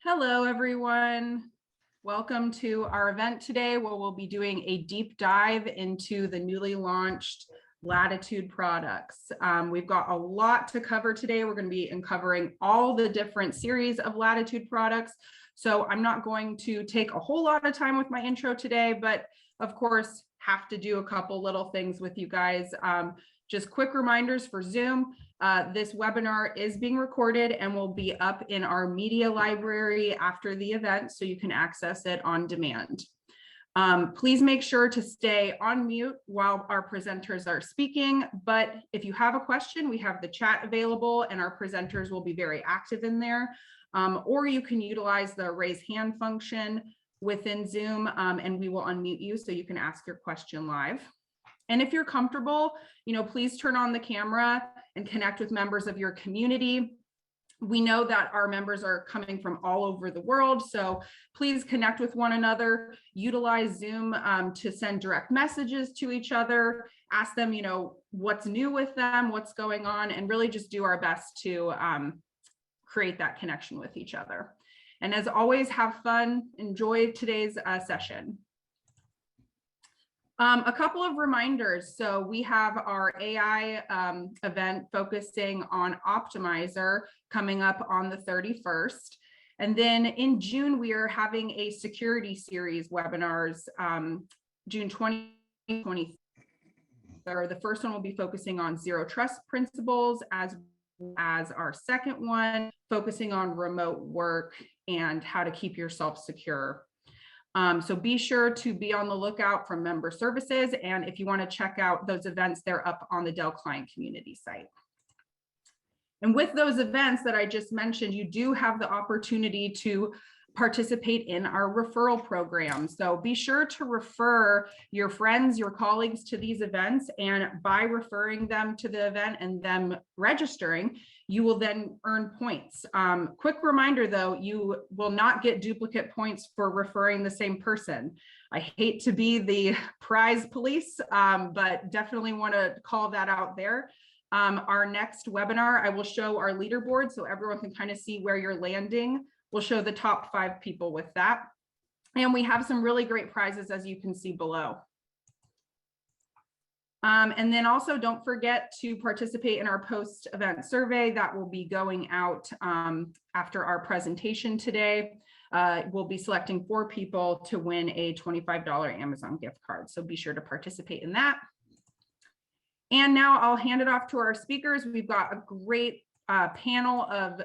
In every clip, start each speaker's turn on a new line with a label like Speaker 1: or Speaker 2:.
Speaker 1: Hello, everyone. Welcome to our event today, where we'll be doing a deep dive into the newly launched Latitude products. We've got a lot to cover today. We're going to be uncovering all the different series of Latitude products. So I'm not going to take a whole lot of time with my intro today, but of course, have to do a couple little things with you guys. Just quick reminders for Zoom. This webinar is being recorded and will be up in our media library after the event, so you can access it on demand. Please make sure to stay on mute while our presenters are speaking, but if you have a question, we have the chat available and our presenters will be very active in there. Or you can utilize the raise hand function within Zoom and we will unmute you so you can ask your question live. And if you're comfortable, please turn on the camera and connect with members of your community. We know that our members are coming from all over the world, so please connect with one another, utilize Zoom to send direct messages to each other, ask them, what's new with them, what's going on, and really just do our best to create that connection with each other. And as always, have fun, enjoy today's session. A couple of reminders. So we have our AI event focusing on Optimizer coming up on the 31st. And then in June, we are having a security series webinars, June 2023. The first one will be focusing on zero trust principles, as our second one focusing on remote work and how to keep yourself secure. So be sure to be on the lookout from member services. And if you want to check out those events, they're up on the Dell client community site. And with those events that I just mentioned, you do have the opportunity to participate in our referral program. So be sure to refer your friends, your colleagues to these events, and by referring them to the event and them registering, you will then earn points. Quick reminder though, you will not get duplicate points for referring the same person. I hate to be the prize police, but definitely want to call that out there. Our next webinar, I will show our leaderboard so everyone can kind of see where you're landing. We'll show the top 5 people with that. And we have some really great prizes, as you can see below. And then also don't forget to participate in our post-event survey that will be going out after our presentation today. We'll be selecting 4 people to win a $25 Amazon gift card. So be sure to participate in that. And now I'll hand it off to our speakers. We've got a great panel of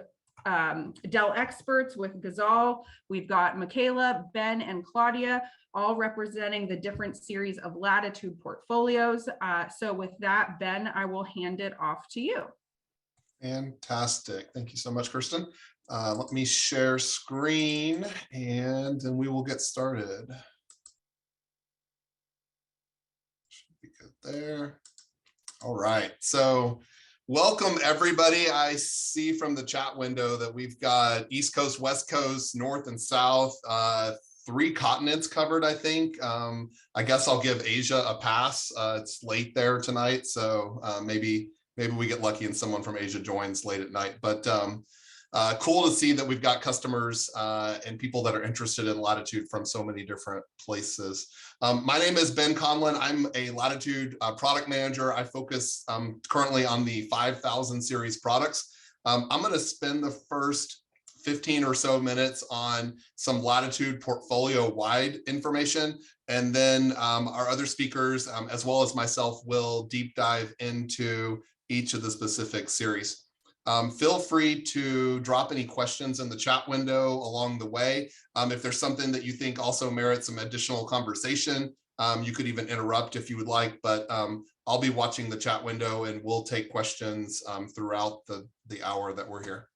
Speaker 1: Dell experts with Ghazal. We've got Michaela, Ben, and Claudia, all representing the different series of Latitude portfolios. So with that, Ben, I will hand it off to you.
Speaker 2: Fantastic. Thank you so much, Kristen. Let me share screen and then we will get started. Should be good there. All right. So welcome, everybody. I see from the chat window that we've got East Coast, West Coast, North and South, 3 continents covered, I think. I guess I'll give Asia a pass. It's late there tonight, so maybe we get lucky and someone from Asia joins late at night. But cool to see that we've got customers and people that are interested in Latitude from so many different places. My name is Ben Conlon. I'm a Latitude product manager. I focus currently on the 5000 series products. I'm going to spend the first 15 or so minutes on some Latitude portfolio wide information. And then our other speakers, as well as myself, will deep dive into each of the specific series. Feel free to drop any questions in the chat window along the way. If there's something that you think also merits some additional conversation, you could even interrupt if you would like, but I'll be watching the chat window and we'll take questions throughout the hour that we're here.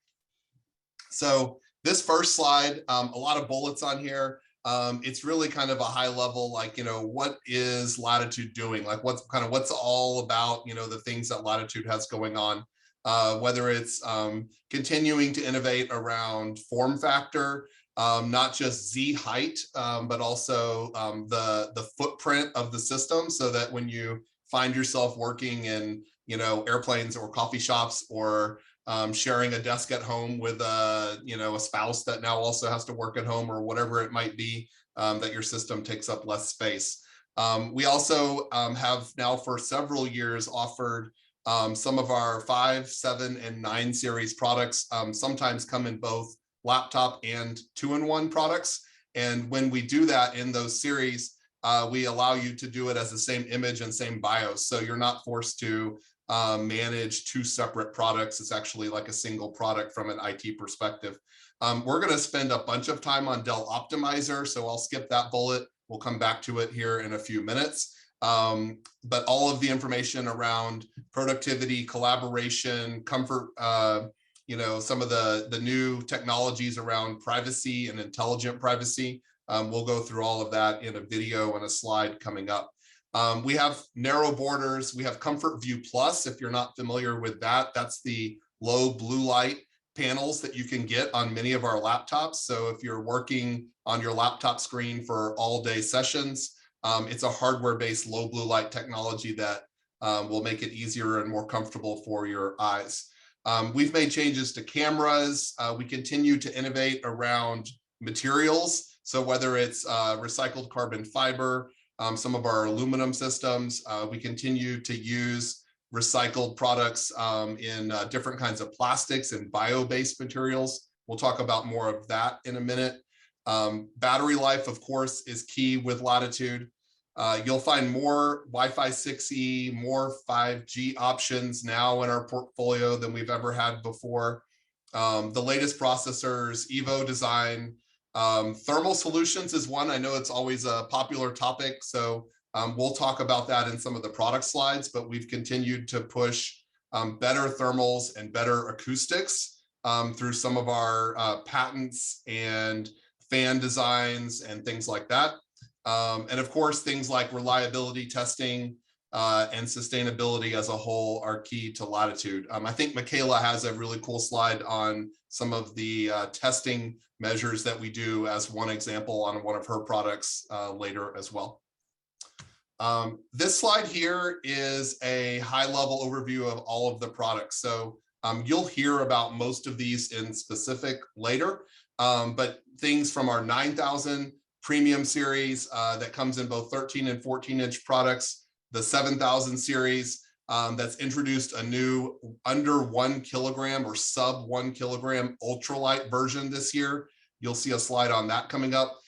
Speaker 2: So this first slide, a lot of bullets on here. It's really kind of a high level, like, what is Latitude doing? Like what's all about, the things that Latitude has going on. Whether it's continuing to innovate around form factor, not just Z height, but also the footprint of the system, so that when you find yourself working in airplanes or coffee shops or sharing a desk at home with a spouse that now also has to work at home, or whatever it might be, that your system takes up less space. We also have now for several years offered some of our 5, 7, and 9 series products, sometimes come in both laptop and 2-in-1 products. And when we do that in those series, we allow you to do it as the same image and same BIOS. So you're not forced to manage 2 separate products. It's actually like a single product from an IT perspective. We're going to spend a bunch of time on Dell Optimizer, so I'll skip that bullet. We'll come back to it here in a few minutes. But all of the information around productivity, collaboration, comfort, some of the new technologies around privacy and intelligent privacy. We'll go through all of that in a video and a slide coming up. We have narrow borders. We have Comfort View Plus. If you're not familiar with that, that's the low blue light panels that you can get on many of our laptops. So if you're working on your laptop screen for all day sessions, it's a hardware-based low blue light technology that will make it easier and more comfortable for your eyes. We've made changes to cameras. We continue to innovate around materials. So whether it's recycled carbon fiber, some of our aluminum systems, we continue to use recycled products in different kinds of plastics and bio-based materials. We'll talk about more of that in a minute. Battery life, of course, is key with Latitude. You'll find more Wi-Fi 6E, more 5G options now in our portfolio than we've ever had before. The latest processors, Evo design, thermal solutions is one. I know it's always a popular topic, so we'll talk about that in some of the product slides, but we've continued to push better thermals and better acoustics through some of our patents and fan designs and things like that. And of course, things like reliability testing and sustainability as a whole are key to Latitude. I think Michaela has a really cool slide on some of the testing measures that we do as one example on one of her products later as well. This slide here is a high-level overview of all of the products. So you'll hear about most of these in specific later, but things from our 9000 premium series that comes in both 13 and 14-inch products, the 7000 series that's introduced a new under 1 kilogram or sub 1 kilogram ultralight version this year. You'll see a slide on that coming up.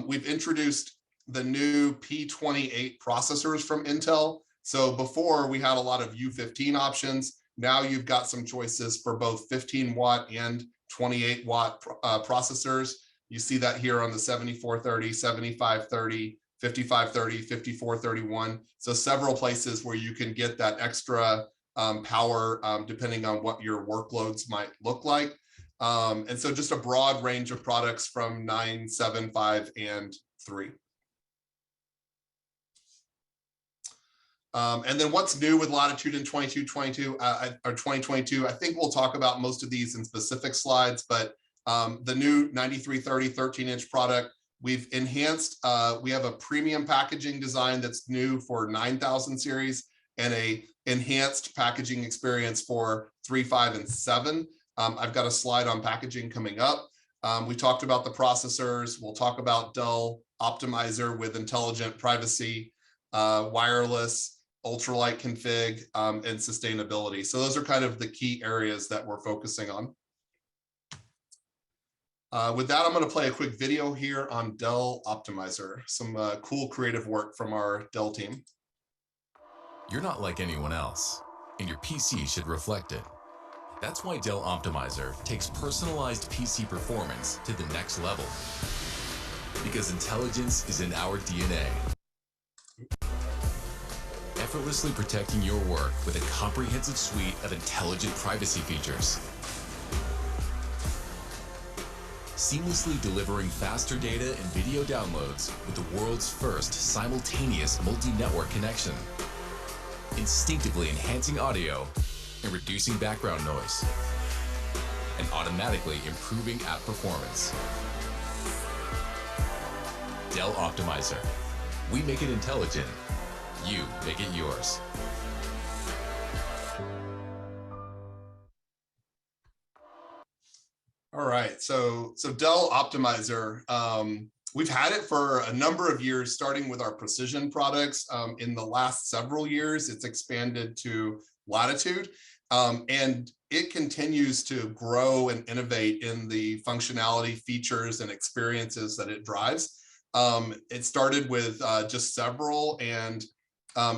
Speaker 2: We've introduced the new P28 processors from Intel. So before we had a lot of U15 options. Now you've got some choices for both 15 watt and 28 watt processors. You see that here on the 7430, 7530, 5530, 5431. So several places where you can get that extra power depending on what your workloads might look like. And so just a broad range of products from 9, 7, 5, and 3. And then what's new with Latitude in 2022? I think we'll talk about most of these in specific slides, but the new 9330 13-inch product, we've enhanced, we have a premium packaging design that's new for 9000 series and a enhanced packaging experience for 3, 5, and 7. I've got a slide on packaging coming up. We talked about the processors. We'll talk about Dell Optimizer with intelligent privacy, wireless, ultralight config, and sustainability. So those are kind of the key areas that we're focusing on. With that, I'm going to play a quick video here on Dell Optimizer, some cool creative work from our Dell team.
Speaker 3: You're not like anyone else, and your PC should reflect it. That's why Dell Optimizer takes personalized PC performance to the next level. Because intelligence is in our DNA. Effortlessly protecting your work with a comprehensive suite of intelligent privacy features. Seamlessly delivering faster data and video downloads with the world's first simultaneous multi-network connection. Instinctively enhancing audio and reducing background noise. And automatically improving app performance. Dell Optimizer. We make it intelligent. You make it yours.
Speaker 2: All right, so Dell Optimizer, we've had it for a number of years, starting with our precision products. In the last several years, it's expanded to Latitude, and it continues to grow and innovate in the functionality, features, and experiences that it drives. It started with just several, and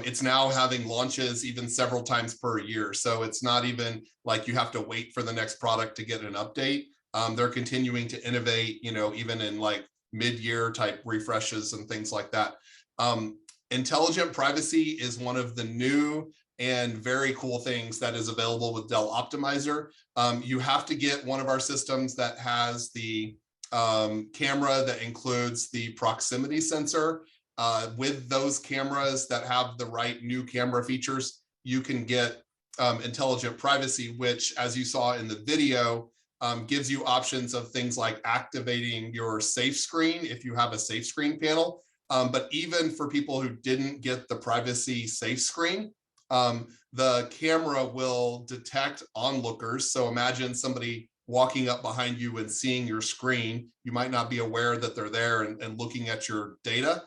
Speaker 2: it's now having launches even several times per year. So it's not even like you have to wait for the next product to get an update. They're continuing to innovate, even in like mid-year type refreshes and things like that. Intelligent privacy is one of the new and very cool things that is available with Dell Optimizer. You have to get one of our systems that has the camera that includes the proximity sensor. With those cameras that have the right new camera features, you can get intelligent privacy, which, as you saw in the video, gives you options of things like activating your safe screen if you have a safe screen panel. But even for people who didn't get the privacy safe screen, the camera will detect onlookers. So imagine somebody walking up behind you and seeing your screen. You might not be aware that they're there and looking at your data.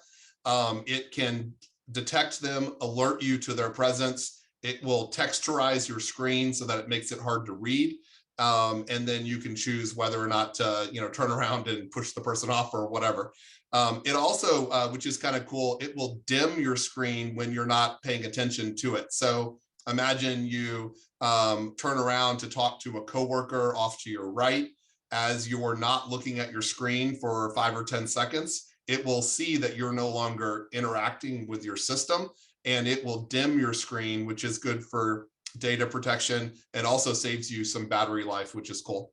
Speaker 2: It can detect them, alert you to their presence. It will texturize your screen so that it makes it hard to read. And then you can choose whether or not to, turn around and push the person off or whatever. It also, which is kind of cool, it will dim your screen when you're not paying attention to it. So imagine you turn around to talk to a coworker off to your right. As you're not looking at your screen for 5 or 10 seconds, it will see that you're no longer interacting with your system, and it will dim your screen, which is good for data protection and also saves you some battery life, which is cool.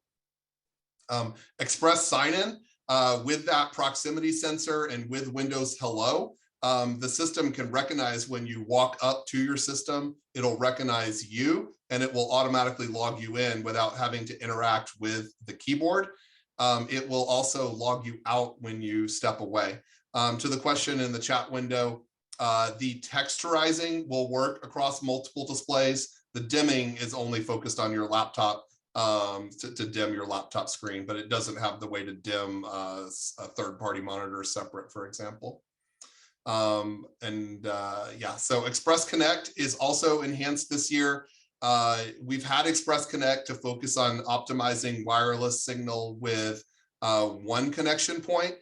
Speaker 2: Express sign-in with that proximity sensor and with Windows Hello, the system can recognize when you walk up to your system, it'll recognize you and it will automatically log you in without having to interact with the keyboard. It will also log you out when you step away. To the question in the chat window, the texturizing will work across multiple displays. The dimming is only focused on your laptop to dim your laptop screen, but it doesn't have the way to dim a third-party monitor separate, for example. Yeah, so Express Connect is also enhanced this year. We've had Express Connect to focus on optimizing wireless signal with one connection point.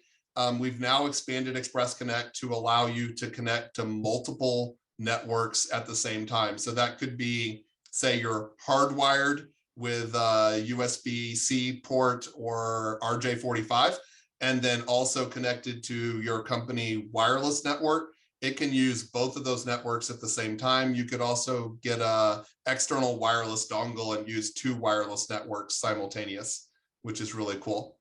Speaker 2: We've now expanded Express Connect to allow you to connect to multiple networks at the same time. So that could be, say, you're hardwired with a USB-C port or RJ45, and then also connected to your company wireless network. It can use both of those networks at the same time. You could also get a external wireless dongle and use 2 wireless networks simultaneous, which is really cool.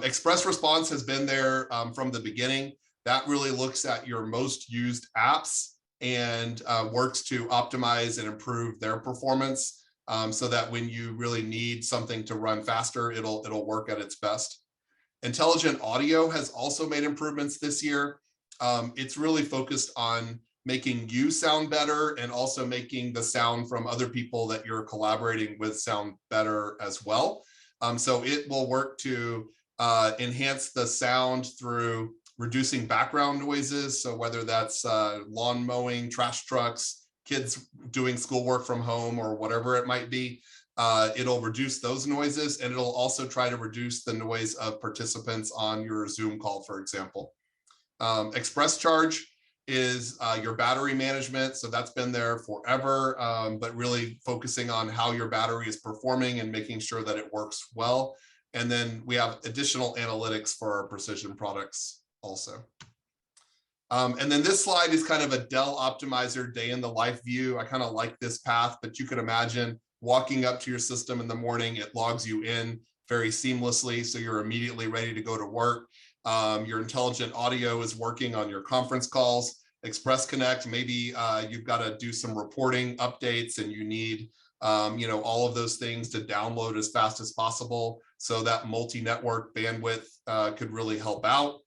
Speaker 2: Express Response has been there from the beginning. That really looks at your most used apps and works to optimize and improve their performance so that when you really need something to run faster, it'll work at its best. Intelligent Audio has also made improvements this year. It's really focused on making you sound better and also making the sound from other people that you're collaborating with sound better as well. So it will work to enhance the sound through reducing background noises. So whether that's lawn mowing, trash trucks, kids doing schoolwork from home, or whatever it might be, it'll reduce those noises, and it'll also try to reduce the noise of participants on your Zoom call, for example. Express Charge is your battery management. So that's been there forever, but really focusing on how your battery is performing and making sure that it works well. And then we have additional analytics for our precision products also. And then this slide is kind of a Dell Optimizer day in the life view. I kind of like this path, but you could imagine walking up to your system in the morning, it logs you in very seamlessly, so you're immediately ready to go to work. Your intelligent audio is working on your conference calls. Express Connect, maybe you've got to do some reporting updates and you need all of those things to download as fast as possible. So that multi-network bandwidth could really help out.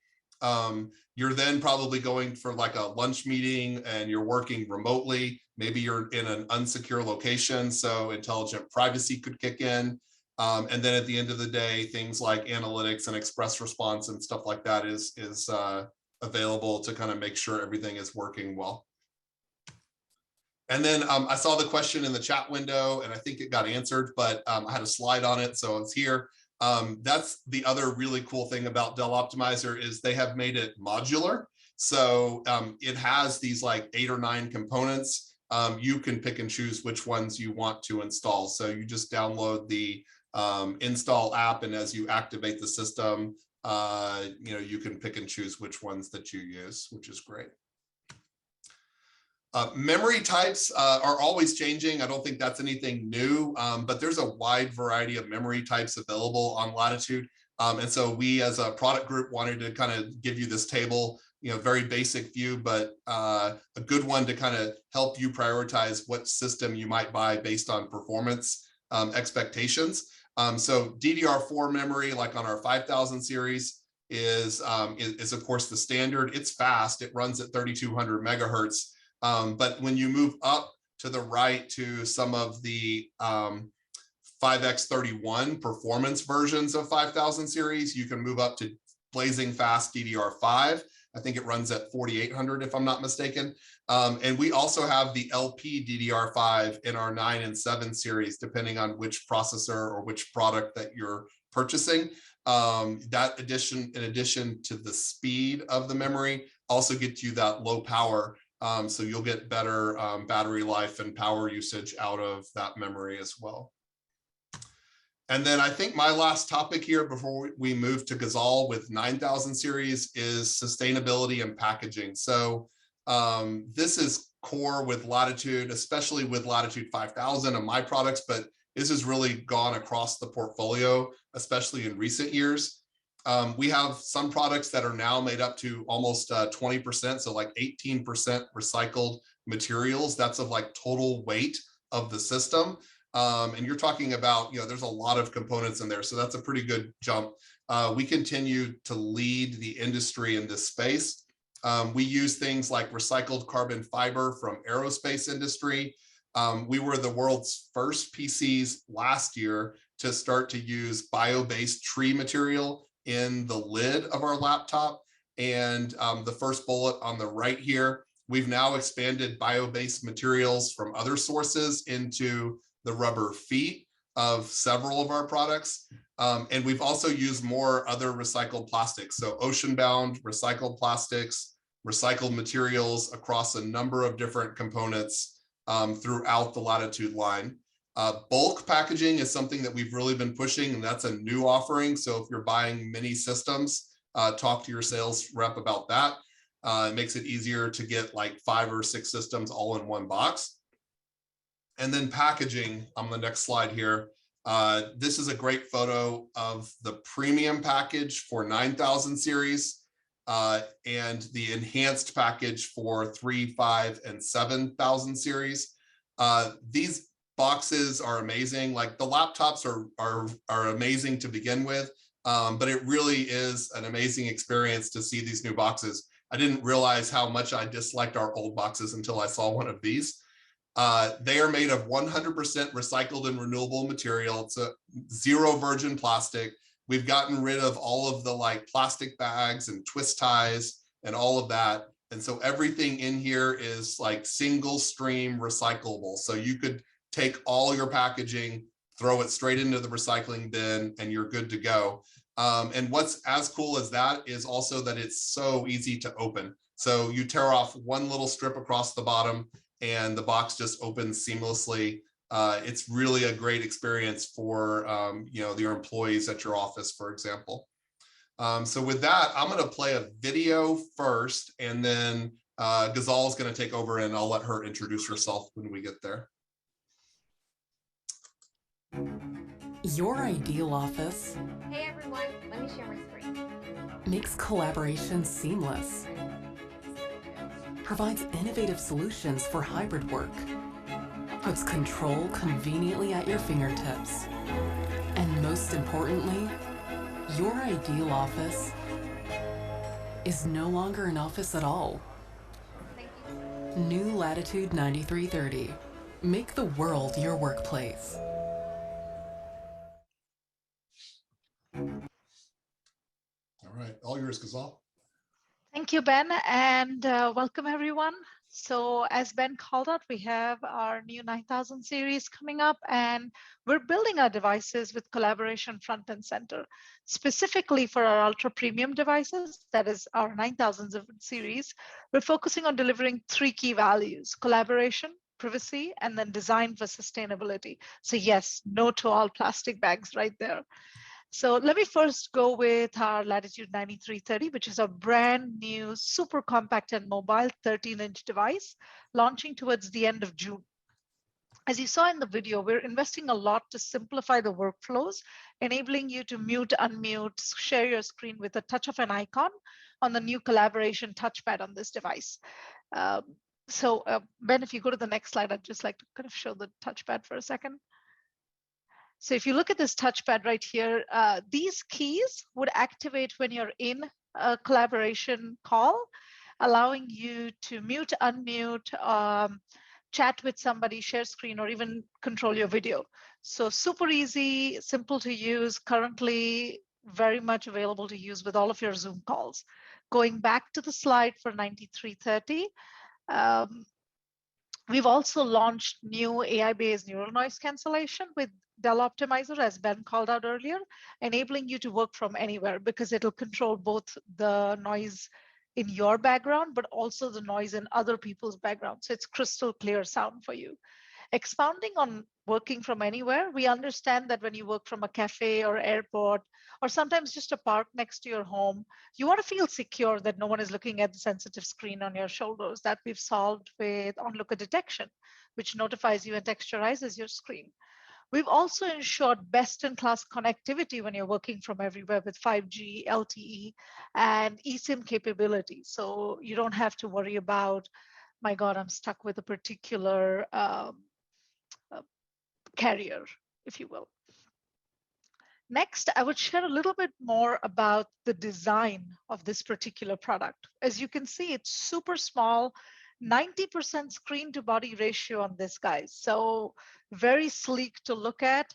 Speaker 2: You're then probably going for like a lunch meeting and you're working remotely. Maybe you're in an unsecure location, so intelligent privacy could kick in. And then at the end of the day, things like analytics and express response and stuff like that is available to kind of make sure everything is working well. And then I saw the question in the chat window, and I think it got answered, but I had a slide on it, so it's here. That's the other really cool thing about Dell Optimizer is they have made it modular. So it has these like 8 or 9 components. You can pick and choose which ones you want to install. So you just download the install app, and as you activate the system, you can pick and choose which ones that you use, which is great. Memory types are always changing. I don't think that's anything new, but there's a wide variety of memory types available on Latitude. And so we as a product group wanted to kind of give you this table, very basic view, but a good one to kind of help you prioritize what system you might buy based on performance expectations. So DDR4 memory, like on our 5000 series, is of course the standard. It's fast. It runs at 3200 megahertz. But when you move up to the right to some of the 5x31 performance versions of 5000 series, you can move up to blazing fast DDR5. I think it runs at 4800 if I'm not mistaken. And we also have the LP DDR5 in our 9 and 7 series, depending on which processor or which product that you're purchasing. That addition, in addition to the speed of the memory, also gets you that low power. So you'll get better battery life and power usage out of that memory as well. And then I think my last topic here before we move to Ghazal with 9000 series is sustainability and packaging. So this is core with Latitude, especially with Latitude 5000 and my products, but this has really gone across the portfolio, especially in recent years. We have some products that are now made up to almost 20%, so like 18% recycled materials. That's of like total weight of the system. And you're talking about, there's a lot of components in there, so that's a pretty good jump. We continue to lead the industry in this space. We use things like recycled carbon fiber from aerospace industry. We were the world's first PCs last year to start to use bio-based tree material in the lid of our laptop. And the first bullet on the right here, we've now expanded bio-based materials from other sources into the rubber feet of several of our products. And we've also used more other recycled plastics. So ocean-bound recycled plastics, recycled materials across a number of different components throughout the Latitude line. Bulk packaging is something that we've really been pushing, and that's a new offering. So if you're buying many systems, talk to your sales rep about that. It makes it easier to get like 5 or 6 systems all in one box. And then packaging on the next slide here. This is a great photo of the premium package for 9000 series and the enhanced package for 3, 5, and 7000 series. These boxes are amazing. Like the laptops are amazing to begin with, but it really is an amazing experience to see these new boxes. I didn't realize how much I disliked our old boxes until I saw one of these. They are made of 100% recycled and renewable material. It's a 0 virgin plastic. We've gotten rid of all of the like plastic bags and twist ties and all of that. And so everything in here is like single stream recyclable. So you could take all your packaging, throw it straight into the recycling bin, and you're good to go. And what's as cool as that is also that it's so easy to open. So you tear off one little strip across the bottom and the box just opens seamlessly. It's really a great experience for your employees at your office, for example. So with that, I'm going to play a video first, and then Ghazal is going to take over, and I'll let her introduce herself when we get there.
Speaker 4: Your ideal office.
Speaker 5: Hey everyone, let me share my screen.
Speaker 4: Makes collaboration seamless. Provides innovative solutions for hybrid work. Puts control conveniently at your fingertips. And most importantly, your ideal office is no longer an office at all.
Speaker 5: Thank you.
Speaker 4: New Latitude 9330. Make the world your workplace.
Speaker 2: right, all yours, Ghazal.
Speaker 6: Thank you, Ben, and welcome everyone. So as Ben called out, we have our new 9000 series coming up, and we're building our devices with collaboration front and center. Specifically for our ultra premium devices, that is our 9000 series, we're focusing on delivering three key values: collaboration, privacy, and then design for sustainability. So yes, no to all plastic bags right there. So let me first go with our Latitude 9330, which is a brand new, super compact and mobile 13-inch device launching towards the end of June. As you saw in the video, we're investing a lot to simplify the workflows, enabling you to mute, unmute, share your screen with a touch of an icon on the new collaboration touchpad on this device. Ben, if you go to the next slide, I'd just like to kind of show the touchpad for a second. So if you look at this touchpad right here, these keys would activate when you're in a collaboration call, allowing you to mute, unmute, chat with somebody, share screen, or even control your video. So super easy, simple to use, currently very much available to use with all of your Zoom calls. Going back to the slide for 9330, we've also launched new AI-based neural noise cancellation with Dell Optimizer, as Ben called out earlier, enabling you to work from anywhere because it'll control both the noise in your background, but also the noise in other people's background. So it's crystal clear sound for you. Expounding on working from anywhere, we understand that when you work from a cafe or airport, or sometimes just a park next to your home, you want to feel secure that no one is looking at the sensitive screen on your shoulders. That we've solved with onlooker detection, which notifies you and texturizes your screen. We've also ensured best-in-class connectivity when you're working from everywhere with 5G, LTE, and eSIM capability. So you don't have to worry about, my God, I'm stuck with a particular carrier, if you will. Next, I would share a little bit more about the design of this particular product. As you can see, it's super small, 90% screen to body ratio on this, guys. So very sleek to look at.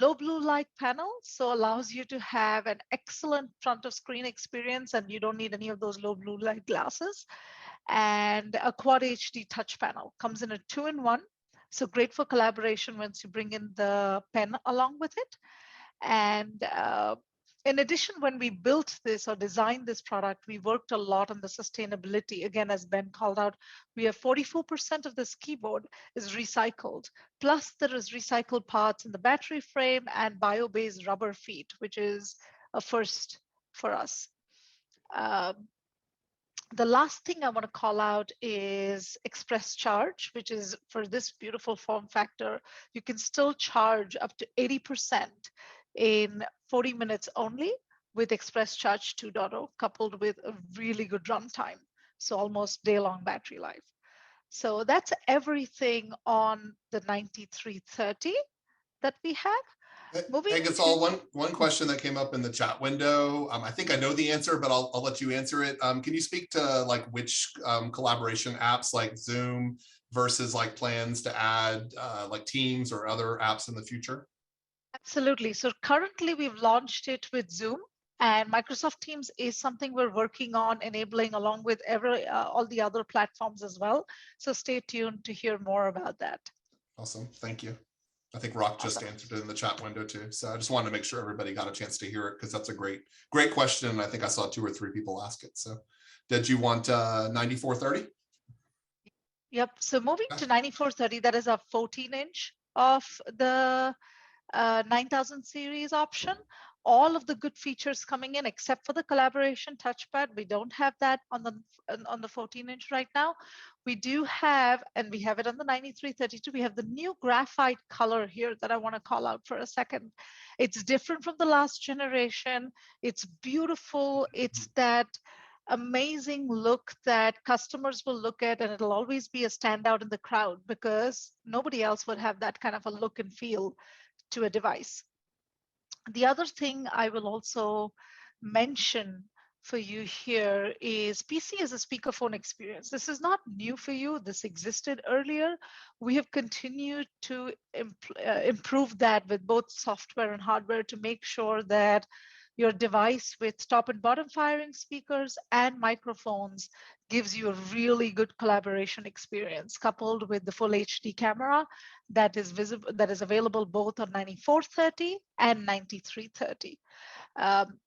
Speaker 6: Low blue light panel, so allows you to have an excellent front of screen experience, and you don't need any of those low blue light glasses. And a quad HD touch panel, comes in a 2-in-1. So great for collaboration once you bring in the pen along with it. And in addition, when we built this or designed this product, we worked a lot on the sustainability. Again, as Ben called out, we have 44% of this keyboard is recycled. Plus there is recycled parts in the battery frame and bio-based rubber feet, which is a first for us. The last thing I want to call out is Express Charge, which is for this beautiful form factor. You can still charge up to 80% in 40 minutes only with Express Charge 2.0, coupled with a really good runtime. So almost day-long battery life. So that's everything on the 9330 that we have.
Speaker 2: Hey, Ghazal, one question that came up in the chat window. I think I know the answer, but I'll let you answer it. Can you speak to like which collaboration apps like Zoom versus like plans to add like Teams or other apps in the future?
Speaker 6: Absolutely. So currently we've launched it with Zoom, and Microsoft Teams is something we're working on enabling along with all the other platforms as well. So stay tuned to hear more about that.
Speaker 2: Awesome. Thank you. I think Rock just answered it in the chat window too. So I just wanted to make sure everybody got a chance to hear it because that's a great question. And I think I saw 2 or 3 people ask it. So did you want 9430?
Speaker 6: Yep. So moving to 9430, that is a 14-inch of the 9000 series option. All of the good features coming in except for the collaboration touchpad. We don't have that on the 14-inch right now. We do have, and we have it on the 9332, we have the new graphite color here that I want to call out for a second. It's different from the last generation. It's beautiful. It's that amazing look that customers will look at, and it'll always be a standout in the crowd because nobody else would have that kind of a look and feel to a device. The other thing I will also mention for you here is PC as a speakerphone experience. This is not new for you. This existed earlier. We have continued to improve that with both software and hardware to make sure that Your device with top and bottom firing speakers and microphones gives you a really good collaboration experience, coupled with the full HD camera that is visible, that is available both on 9430 and 9330.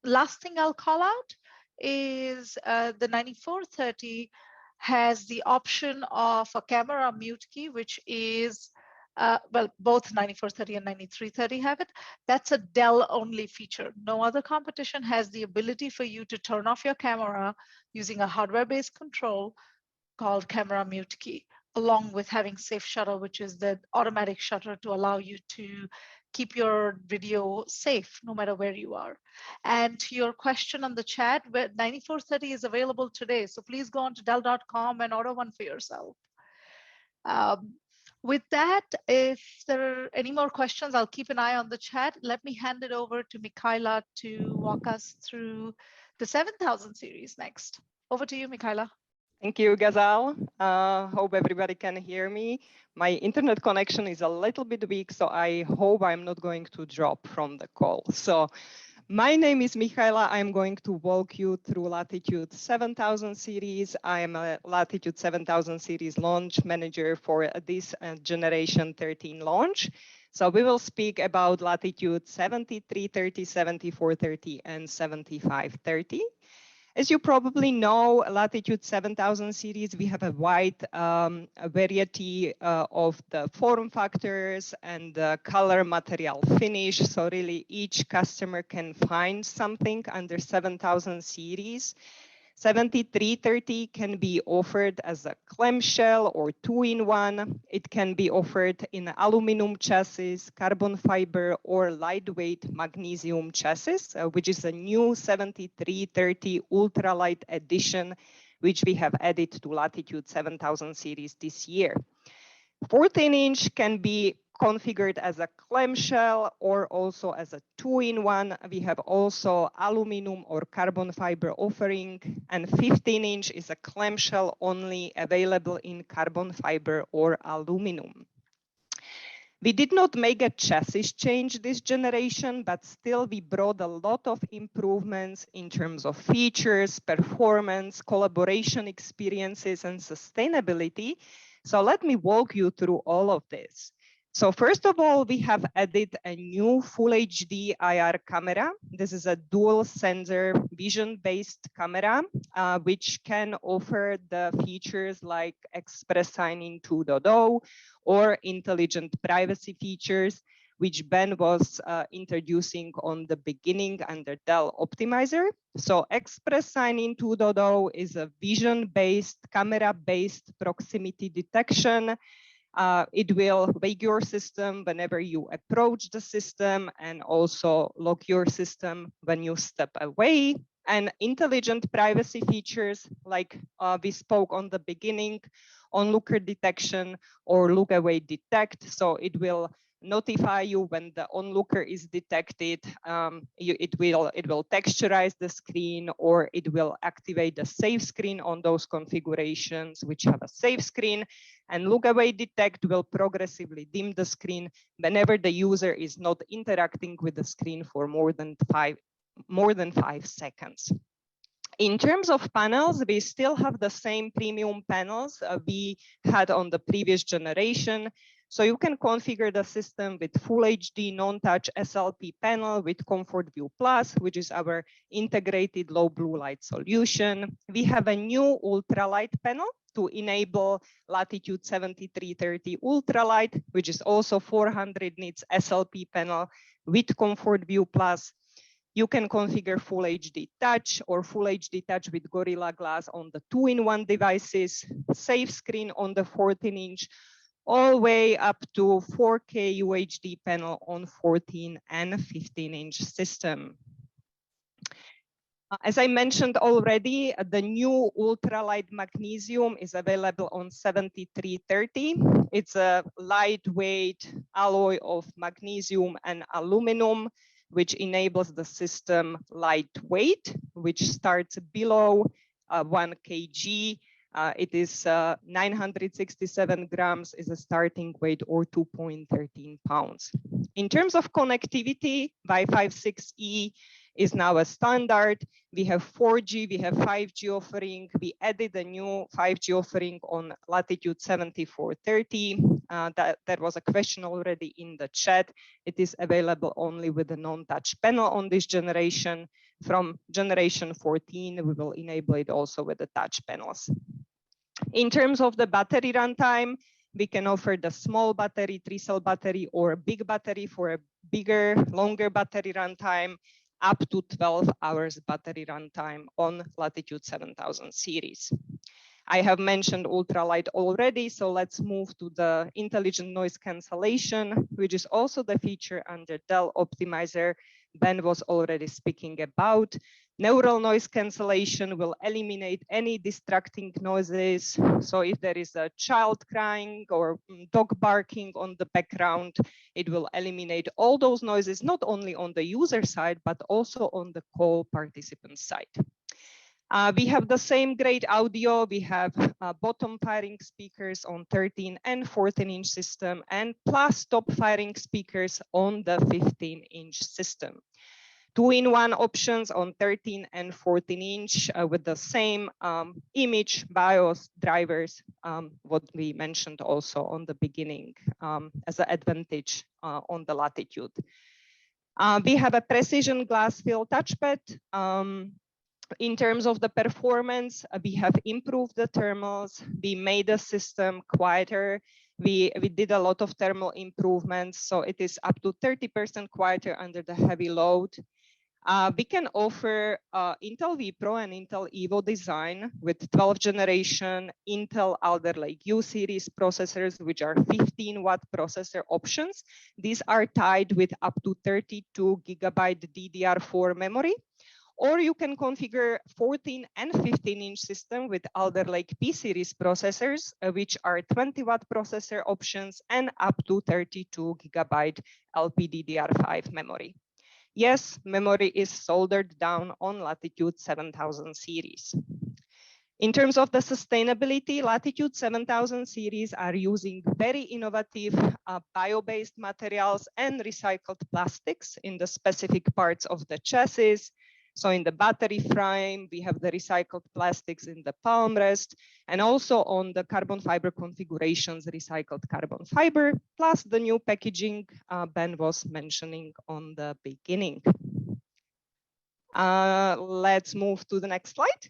Speaker 6: Last thing I'll call out is the 9430 has the option of a camera mute key, which is, well, both 9430 and 9330 have it. That's a Dell only feature. No other competition has the ability for you to turn off your camera using a hardware-based control called camera mute key, along with having safe shutter, which is the automatic shutter to allow you to keep your video safe no matter where you are. And to your question on the chat, 9430 is available today. So please go on to Dell.com and order one for yourself. With that, if there are any more questions, I'll keep an eye on the chat. Let me hand it over to Mikhaila to walk us through the 7000 series next. Over to you, Mikhaila.
Speaker 7: Thank you, Ghazal. Hope everybody can hear me. My internet connection is a little bit weak, so I hope I'm not going to drop from the call. So my name is Mikhaila. I'm going to walk you through Latitude 7000 series. I am a Latitude 7000 series launch manager for this generation 13 launch. So we will speak about Latitude 7330, 7430, and 7530. As you probably know, Latitude 7000 series, we have a wide variety of the form factors and the color material finish. So really each customer can find something under 7000 series. 7330 can be offered as a clamshell or 2-in-1. It can be offered in aluminum chassis, carbon fiber, or lightweight magnesium chassis, which is a new 7330 ultralight edition, which we have added to Latitude 7000 series this year. 14-inch can be configured as a clamshell or also as a 2-in-1. We have also aluminum or carbon fiber offering, and 15-inch is a clamshell only, available in carbon fiber or aluminum. We did not make a chassis change this generation, but still we brought a lot of improvements in terms of features, performance, collaboration experiences, and sustainability. So let me walk you through all of this. So first of all, we have added a new Full HD IR camera. This is a dual sensor vision-based camera, which can offer the features like Express Sign-in 2.0 or intelligent privacy features, which Ben was introducing on the beginning under Dell Optimizer. So Express Sign-in 2.0 is a vision-based, camera-based proximity detection. It will wake your system whenever you approach the system and also lock your system when you step away. And intelligent privacy features like we spoke on the beginning, onlooker detection or look away detect. So it will notify you when the onlooker is detected. It will texturize the screen, or it will activate the save screen on those configurations which have a save screen. And look away detect will progressively dim the screen whenever the user is not interacting with the screen for more than 5 seconds. In terms of panels, we still have the same premium panels we had on the previous generation. So you can configure the system with Full HD non-touch SLP panel with Comfort View Plus, which is our integrated low blue light solution. We have a new ultralight panel to enable Latitude 7330 ultralight, which is also 400 nits SLP panel with Comfort View Plus. You can configure Full HD Touch or Full HD Touch with Gorilla Glass on the 2-in-1 devices, save screen on the 14-inch, all the way up to 4K UHD panel on 14 and 15-inch system. As I mentioned already, the new ultralight magnesium is available on 7330. It's a lightweight alloy of magnesium and aluminum, which enables the system lightweight, which starts below 1 kg. It is 967 grams is a starting weight, or 2.13 pounds. In terms of connectivity, Wi-Fi 6E is now a standard. We have 4G, we have 5G offering. We added a new 5G offering on Latitude 7430. There was a question already in the chat. It is available only with a non-touch panel on this generation. From generation 14, we will enable it also with the touch panels. In terms of the battery runtime, we can offer the small battery, 3-cell battery, or a big battery for a bigger, longer battery runtime, up to 12 hours battery runtime on Latitude 7000 series. I have mentioned ultralight already, so let's move to the intelligent noise cancellation, which is also the feature under Dell Optimizer Ben was already speaking about. Neural noise cancellation will eliminate any distracting noises. So if there is a child crying or dog barking on the background, it will eliminate all those noises, not only on the user side, but also on the call participant side. We have the same great audio. We have bottom firing speakers on 13 and 14-inch system, and plus top firing speakers on the 15-inch system. 2-in-1 options on 13 and 14-inch with the same image, BIOS, drivers, what we mentioned also on the beginning as an advantage on the Latitude. We have a precision glass fill touchpad. In terms of the performance, we have improved the thermals. We made the system quieter. We did a lot of thermal improvements, so it is up to 30% quieter under the heavy load. We can offer Intel vPro and Intel Evo design with 12th generation Intel Alder Lake U series processors, which are 15-watt processor options. These are tied with up to 32 gigabyte DDR4 memory. Or you can configure 14 and 15-inch system with Alder Lake P series processors, which are 20-watt processor options and up to 32 gigabyte LPDDR5 memory. Yes, memory is soldered down on Latitude 7000 series. In terms of the sustainability, Latitude 7000 series are using very innovative bio-based materials and recycled plastics in the specific parts of the chassis. So in the battery frame, we have the recycled plastics in the palm rest, and also on the carbon fiber configurations, recycled carbon fiber, plus the new packaging Ben was mentioning on the beginning. Let's move to the next slide.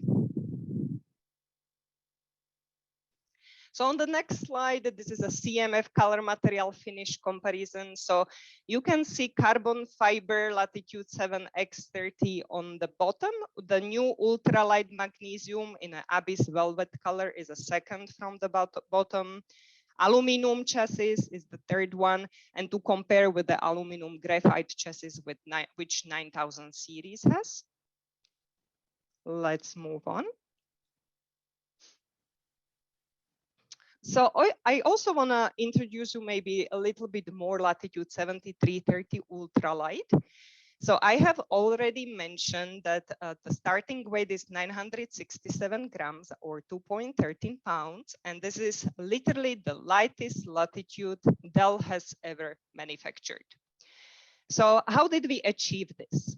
Speaker 7: So on the next slide, this is a CMF color material finish comparison. So you can see carbon fiber Latitude 7X30 on the bottom. The new ultralight magnesium in an abyss velvet color is a second from the bottom. Aluminum chassis is the third one. And to compare with the aluminum graphite chassis which 9000 series has. Let's move on. So I also want to introduce you maybe a little bit more Latitude 7330 ultralight. So I have already mentioned that the starting weight is 967 grams or 2.13 pounds. And this is literally the lightest Latitude Dell has ever manufactured. So how did we achieve this?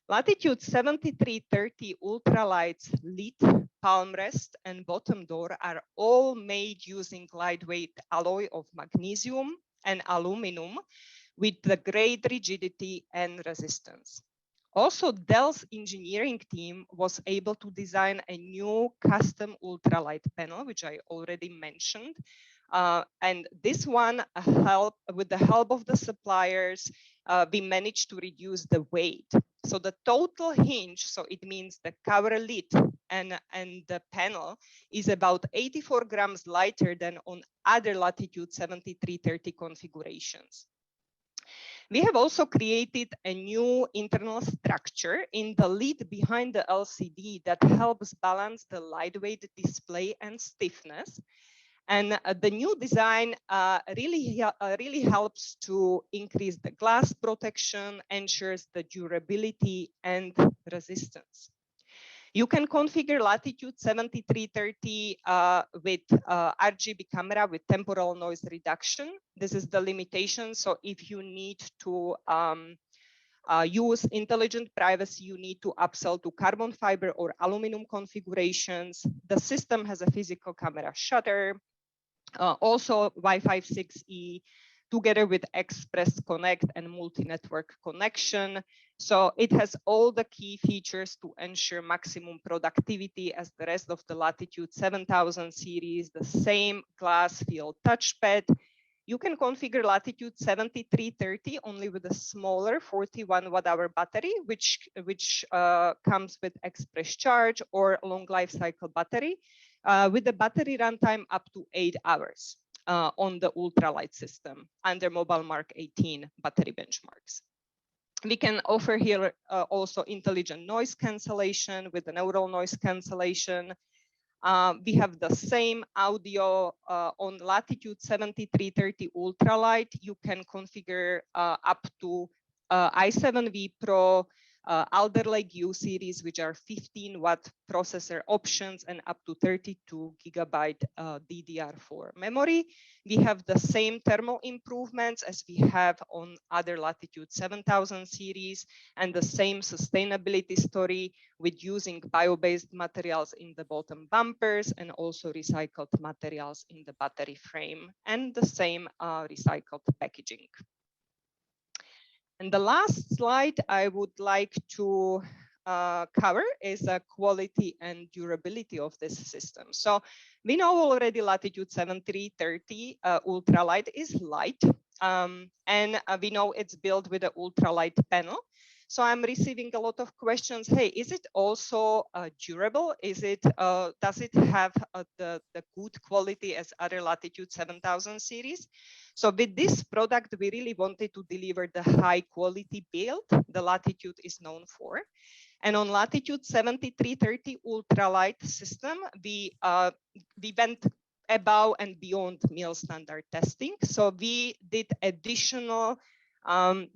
Speaker 7: Latitude 7330 ultralight's lid, palm rest, and bottom door are all made using lightweight alloy of magnesium and aluminum with the great rigidity and resistance. Also, Dell's engineering team was able to design a new custom ultralight panel, which I already mentioned. And this one, with the help of the suppliers, we managed to reduce the weight. So the total hinge, so it means the cover lid and the panel is about 84 grams lighter than on other Latitude 7330 configurations. We have also created a new internal structure in the lid behind the LCD that helps balance the lightweight display and stiffness. And the new design really helps to increase the glass protection, ensures the durability and resistance. You can configure Latitude 7330 with RGB camera with temporal noise reduction. This is the limitation. So if you need to use intelligent privacy, you need to upsell to carbon fiber or aluminum configurations. The system has a physical camera shutter, also Wi-Fi 6E, together with Express Connect and multi-network connection. So it has all the key features to ensure maximum productivity as the rest of the Latitude 7000 series, the same glass field touchpad. You can configure Latitude 7330 only with a smaller 41 watt-hour battery, which comes with express charge or long life cycle battery, with the battery runtime up to 8 hours on the ultralight system under Mobile Mark 18 battery benchmarks. We can offer here also intelligent noise cancellation with the neural noise cancellation. We have the same audio on Latitude 7330 ultralight. You can configure up to i7V Pro, Alder Lake U series, which are 15 watt processor options and up to 32 gigabyte DDR4 memory. We have the same thermal improvements as we have on other Latitude 7000 series and the same sustainability story with using bio-based materials in the bottom bumpers and also recycled materials in the battery frame and the same recycled packaging. And the last slide I would like to cover is the quality and durability of this system. So we know already Latitude 7330 ultralight is light, and we know it's built with an ultralight panel. So I'm receiving a lot of questions. Hey, is it also durable? Is it does it have the good quality as other Latitude 7000 series? So with this product, we really wanted to deliver the high quality build the Latitude is known for. And on Latitude 7330 ultralight system, we went above and beyond mil standard testing. So we did additional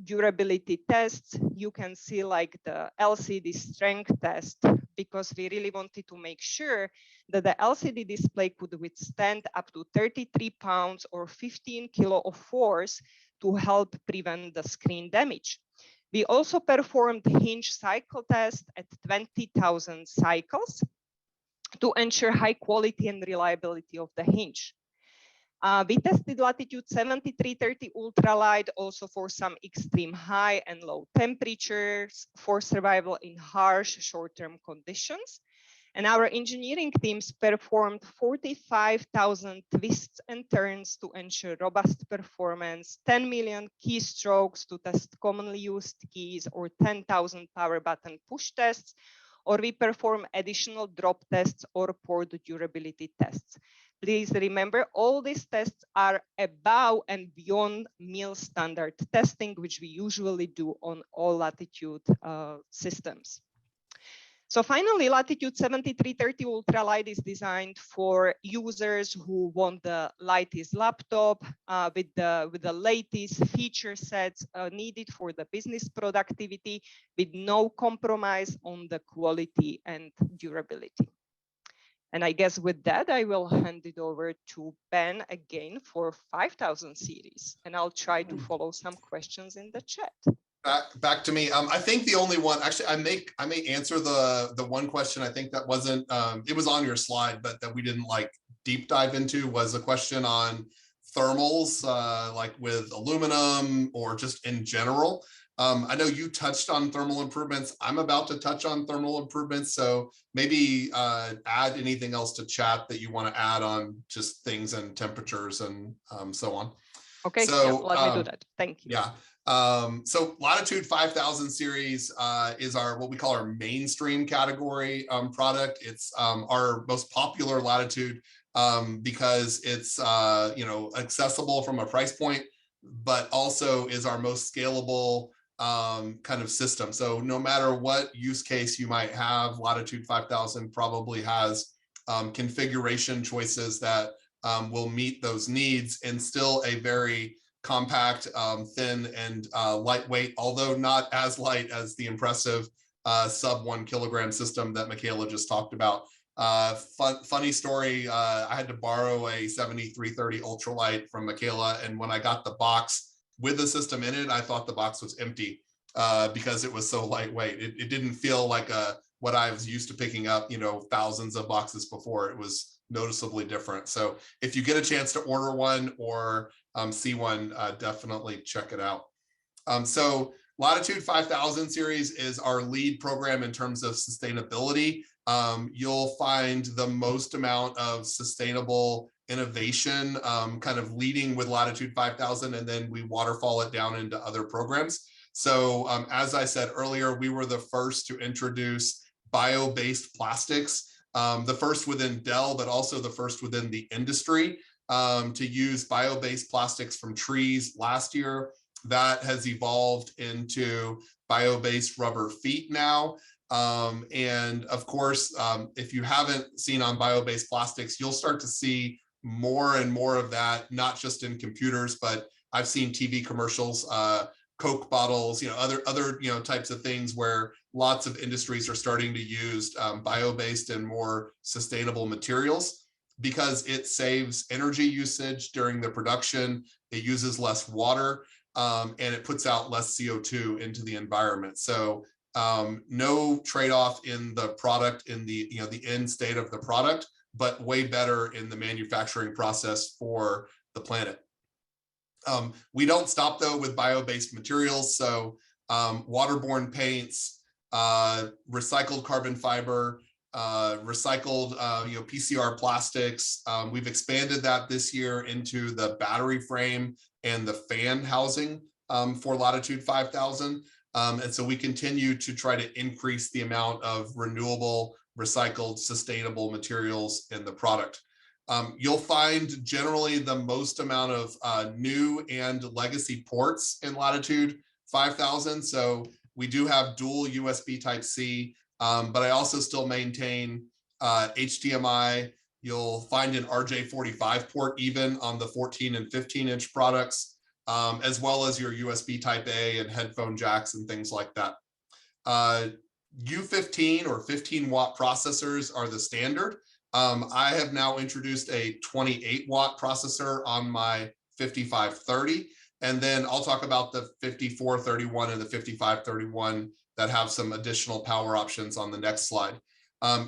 Speaker 7: durability tests. You can see like the LCD strength test, because we really wanted to make sure that the LCD display could withstand up to 33 pounds or 15 kilo of force to help prevent the screen damage. We also performed hinge cycle test at 20,000 cycles to ensure high quality and reliability of the hinge. We tested Latitude 7330 ultralight also for some extreme high and low temperatures for survival in harsh short-term conditions. And our engineering teams performed 45,000 twists and turns to ensure robust performance, 10 million keystrokes to test commonly used keys, or 10,000 power button push tests, or we perform additional drop tests or port durability tests. Please remember, all these tests are above and beyond mil standard testing, which we usually do on all Latitude systems. So finally, Latitude 7330 ultralight is designed for users who want the lightest laptop with the latest feature sets needed for the business productivity, with no compromise on the quality and durability. And I guess with that, I will hand it over to Ben again for 5000 series, and I'll try to follow some questions in the chat.
Speaker 2: Back to me. I think the only one, actually, I may answer the one question. I think that wasn't, it was on your slide, but that we didn't like deep dive into, was a question on thermals, like with aluminum or just in general. I know you touched on thermal improvements. I'm about to touch on thermal improvements. So maybe add anything else to chat that you want to add on just things and temperatures and so on.
Speaker 7: Okay, so yeah, let me do that. Thank you.
Speaker 2: Yeah. So Latitude 5000 series is our, what we call our mainstream category product. It's our most popular Latitude because it's accessible from a price point, but also is our most scalable kind of system. So no matter what use case you might have, Latitude 5000 probably has configuration choices that will meet those needs, and still a very compact, thin, and lightweight, although not as light as the impressive sub 1 kilogram system that Michaela just talked about. Funny story, I had to borrow a 7330 ultralight from Michaela, and when I got the box with the system in it, I thought the box was empty. because it was so lightweight. It didn't feel like what I was used to picking up, thousands of boxes before. It was noticeably different. So if you get a chance to order one or see one, definitely check it out. So Latitude 5000 series is our lead program in terms of sustainability. You'll find the most amount of sustainable innovation kind of leading with Latitude 5000, and then we waterfall it down into other programs. So as I said earlier, we were the first to introduce bio-based plastics, the first within Dell, but also the first within the industry to use bio-based plastics from trees last year. That has evolved into bio-based rubber feet now. And of course, if you haven't seen on bio-based plastics, you'll start to see more and more of that, not just in computers, but I've seen TV commercials, Coke bottles, other types of things where lots of industries are starting to use bio-based and more sustainable materials because it saves energy usage during the production. It uses less water. And it puts out less CO2 into the environment. So no trade-off in the product, in the end state of the product, but way better in the manufacturing process for the planet. We don't stop though with bio-based materials. So waterborne paints, recycled carbon fiber, recycled PCR plastics. We've expanded that this year into the battery frame and the fan housing for Latitude 5000. And so we continue to try to increase the amount of renewable, recycled, sustainable materials in the product. You'll find generally the most amount of new and legacy ports in Latitude 5000. So we do have dual USB Type-C, but I also still maintain HDMI. You'll find an RJ45 port even on the 14 and 15-inch products, as well as your USB Type-A and headphone jacks and things like that. U15 or 15-watt processors are the standard. I have now introduced a 28-watt processor on my 5530, and then I'll talk about the 5431 and the 5531 that have some additional power options on the next slide.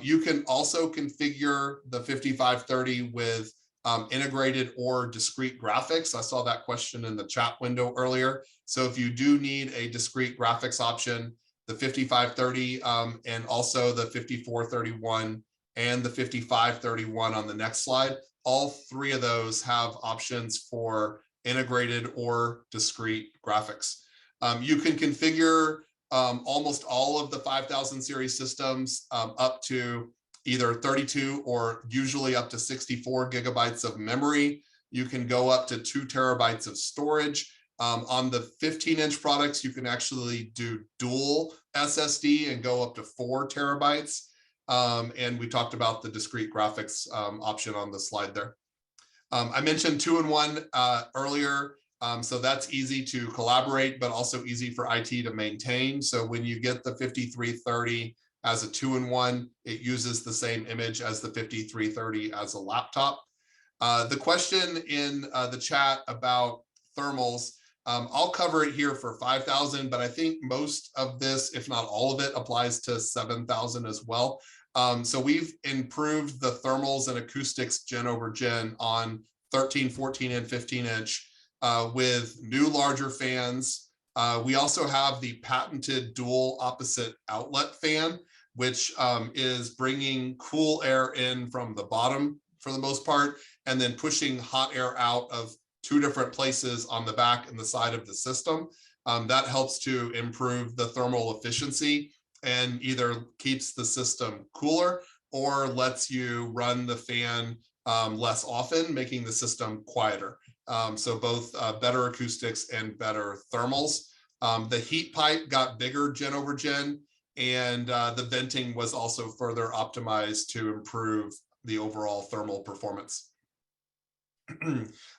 Speaker 2: You can also configure the 5530 with integrated or discrete graphics. I saw that question in the chat window earlier. So if you do need a discrete graphics option, the 5530 and also the 5431 and the 5531 on the next slide, all three of those have options for integrated or discrete graphics. You can configure almost all of the 5000 series systems up to either 32 or usually up to 64 gigabytes of memory. You can go up to 2 terabytes of storage. On the 15-inch products, you can actually do dual SSD and go up to 4 terabytes. And we talked about the discrete graphics option on the slide there. I mentioned 2-in-1 earlier. So that's easy to collaborate, but also easy for IT to maintain. So when you get the 5330 as a 2-in-1, it uses the same image as the 5330 as a laptop. The question in the chat about thermals, I'll cover it here for 5000, but I think most of this, if not all of it, applies to 7000 as well. So we've improved the thermals and acoustics gen over gen on 13, 14, and 15-inch with new larger fans. We also have the patented dual opposite outlet fan, which is bringing cool air in from the bottom for the most part, and then pushing hot air out of 2 different places on the back and the side of the system. That helps to improve the thermal efficiency and either keeps the system cooler or lets you run the fan less often, making the system quieter. So both better acoustics and better thermals. The heat pipe got bigger gen over gen, and the venting was also further optimized to improve the overall thermal performance.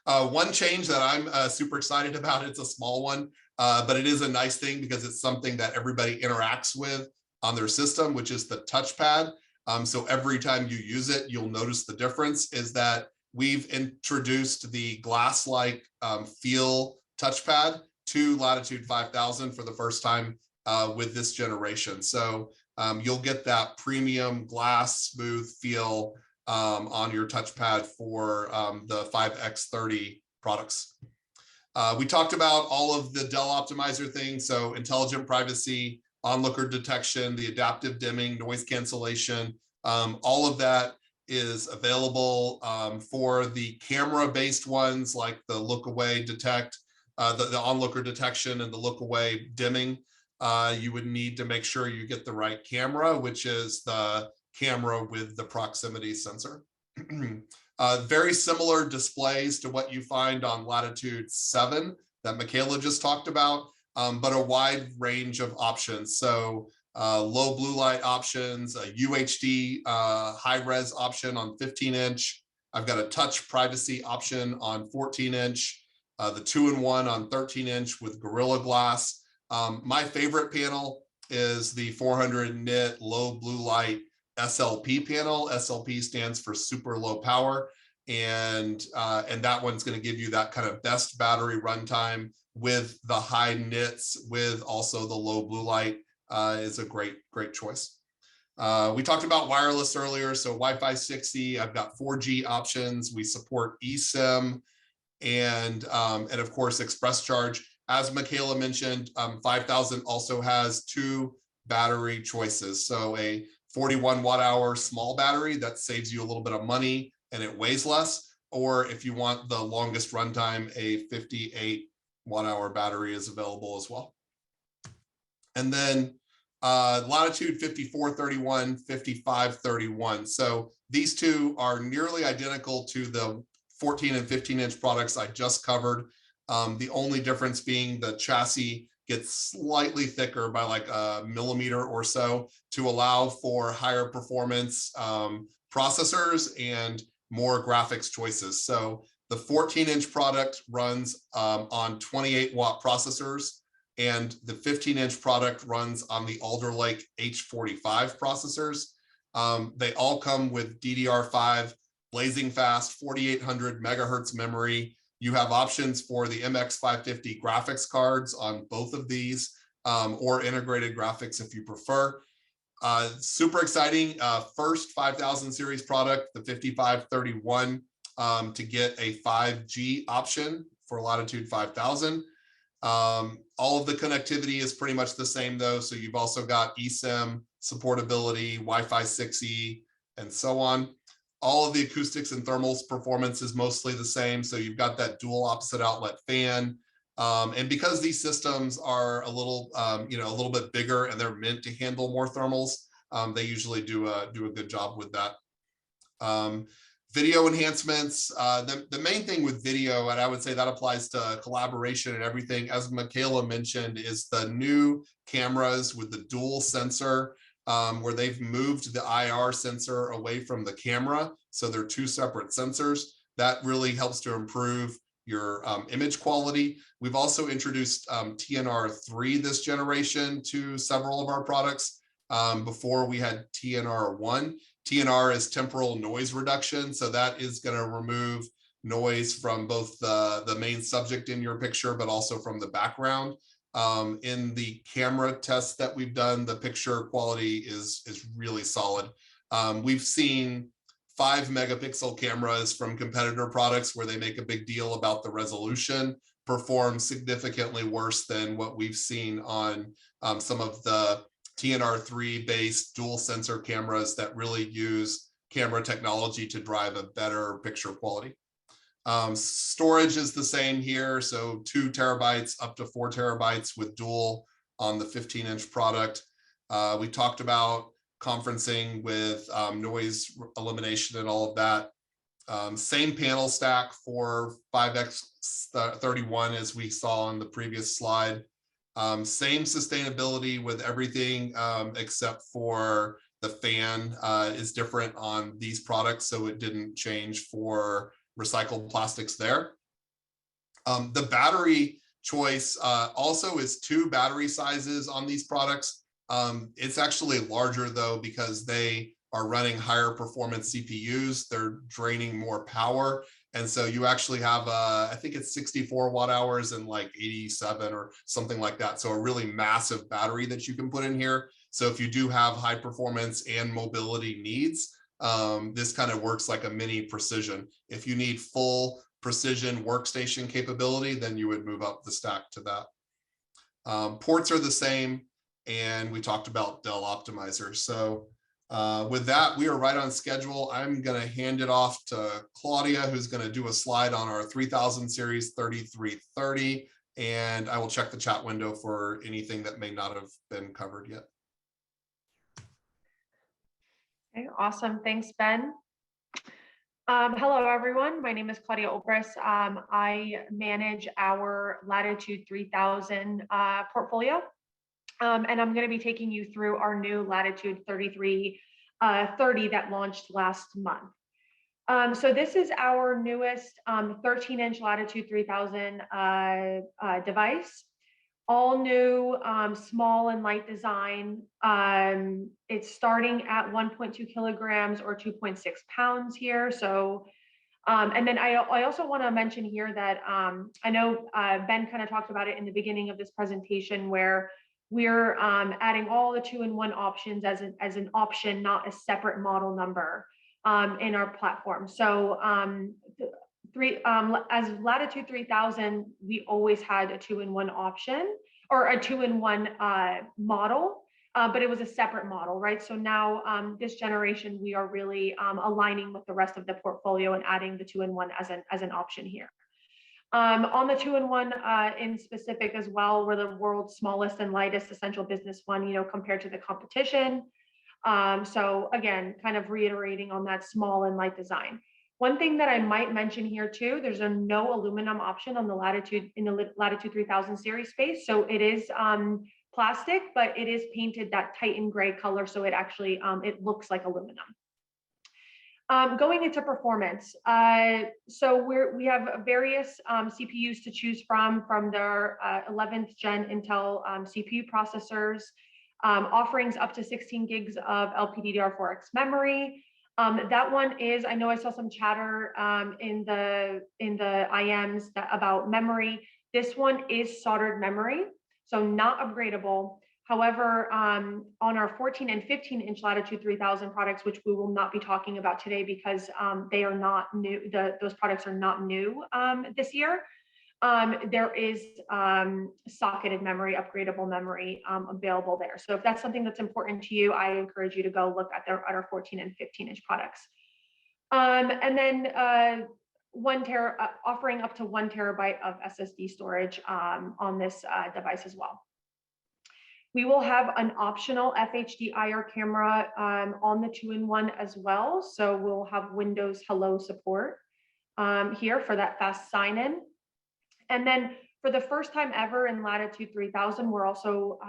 Speaker 2: One change that I'm super excited about, it's a small one, but it is a nice thing because it's something that everybody interacts with on their system, which is the touchpad. So every time you use it, you'll notice the difference is that we've introduced the glass-like feel touchpad to Latitude 5000 for the first time with this generation. So you'll get that premium glass smooth feel on your touchpad for the 5X30 products. We talked about all of the Dell Optimizer things, so intelligent privacy, onlooker detection, the adaptive dimming, noise cancellation, all of that is available for the camera-based ones like the look away detect, the onlooker detection and the look away dimming. You would need to make sure you get the right camera, which is the camera with the proximity sensor. Very similar displays to what you find on Latitude 7 that Michaela just talked about, but a wide range of options. So low blue light options, a UHD high-res option on 15-inch. I've got a touch privacy option on 14-inch, the 2-in-1 on 13-inch with Gorilla Glass. My favorite panel is the 400 nit low blue light SLP panel. SLP stands for super low power, and that one's going to give you that kind of best battery runtime with the high nits, with also the low blue light. Is a great choice. We talked about wireless earlier, so Wi-Fi 6E. I've got 4G options. We support eSIM and of course Express Charge. As Michaela mentioned, 5000 also has 2 battery choices. So a 41 watt-hour small battery that saves you a little bit of money and it weighs less, or if you want the longest runtime, a 58 watt-hour battery is available as well. And then Latitude 5431, 5531. So these two are nearly identical to the 14 and 15-inch products I just covered. The only difference being the chassis gets slightly thicker by like a millimeter or so to allow for higher performance processors and more graphics choices. So the 14-inch product runs on 28 watt processors, and the 15-inch product runs on the Alder Lake H45 processors. They all come with DDR5, blazing fast, 4800 megahertz memory. You have options for the MX550 graphics cards on both of these, or integrated graphics if you prefer. Super exciting, first 5000 series product, the 5531, to get a 5G option for Latitude 5000. All of the connectivity is pretty much the same though. So you've also got eSIM, supportability, Wi-Fi 6E, and so on. All of the acoustics and thermals performance is mostly the same. So you've got that dual opposite outlet fan. And because these systems are a little bit bigger and they're meant to handle more thermals, they usually do a good job with that. Video enhancements, the main thing with video, and I would say that applies to collaboration and everything, as Michaela mentioned, is the new cameras with the dual sensor, where they've moved the IR sensor away from the camera. So they're 2 separate sensors. That really helps to improve your image quality. We've also introduced TNR3 this generation to several of our products. Before we had TNR1. TNR is temporal noise reduction. So that is going to remove noise from both the main subject in your picture, but also from the background. In the camera tests that we've done, the picture quality is really solid. We've seen 5 megapixel cameras from competitor products where they make a big deal about the resolution perform significantly worse than what we've seen on some of the TNR3 based dual sensor cameras that really use camera technology to drive a better picture quality. Storage is the same here. So 2 terabytes up to 4 terabytes with dual on the 15-inch product. We talked about conferencing with noise elimination and all of that. Same panel stack for 5X31 as we saw on the previous slide. Same sustainability with everything except for the fan is different on these products, so it didn't change for recycled plastics there. The battery choice also is 2 battery sizes on these products. It's actually larger though because they are running higher performance CPUs. They're draining more power, And so you actually have, I think it's 64 watt hours and like 87 or something like that. So a really massive battery that you can put in here. So if you do have high performance and mobility needs, this kind of works like a mini Precision. If you need full Precision workstation capability, then you would move up the stack to that. Ports are the same. And we talked about Dell Optimizer. So with that, we are right on schedule. I'm going to hand it off to Claudia, who's going to do a slide on our 3000 series 3330. And I will check the chat window for anything that may not have been covered yet.
Speaker 5: Okay, awesome. Thanks, Ben. Hello, everyone. My name is Claudia Opress. I manage our Latitude 3000 portfolio. And I'm going to be taking you through our new Latitude 3330 that launched last month. So this is our newest 13-inch Latitude 3000 device. All new, small and light design. It's starting at 1.2 kilograms or 2.6 pounds here. So, and then I also want to mention here that I know Ben kind of talked about it in the beginning of this presentation, where we're adding all the 2-in-1 options as an option, not a separate model number in our platform. So as Latitude 3000, we always had a 2-in-1 option or a 2-in-1 model, but it was a separate model, right? So now this generation, we are really aligning with the rest of the portfolio and adding the 2-in-1 as an option here. On the 2-in-1 in specific as well, we're the world's smallest and lightest essential business one, compared to the competition. So again, kind of reiterating on that small and light design. One thing that I might mention here too, there's a no aluminum option on the Latitude in the Latitude 3000 series space. So it is plastic, but it is painted that Titan gray color. So it actually, it looks like aluminum. Going into performance, so we have various CPUs to choose from their 11th gen Intel CPU processors, offerings up to 16 gigs of LPDDR4X memory. That one is, I know I saw some chatter in the IMs about memory. This one is soldered memory, so not upgradable. However, on our 14 and 15-inch Latitude 3000 products, which we will not be talking about today because they are not new, those products are not new this year, there is socketed memory, upgradable memory available there. So if that's something that's important to you, I encourage you to go look at our 14 and 15-inch products. And then offering up to 1 terabyte of SSD storage on this device as well. We will have an optional FHD IR camera on the 2-in-1 as well. So we'll have Windows Hello support here for that fast sign-in. And then for the first time ever in Latitude 3000, we're also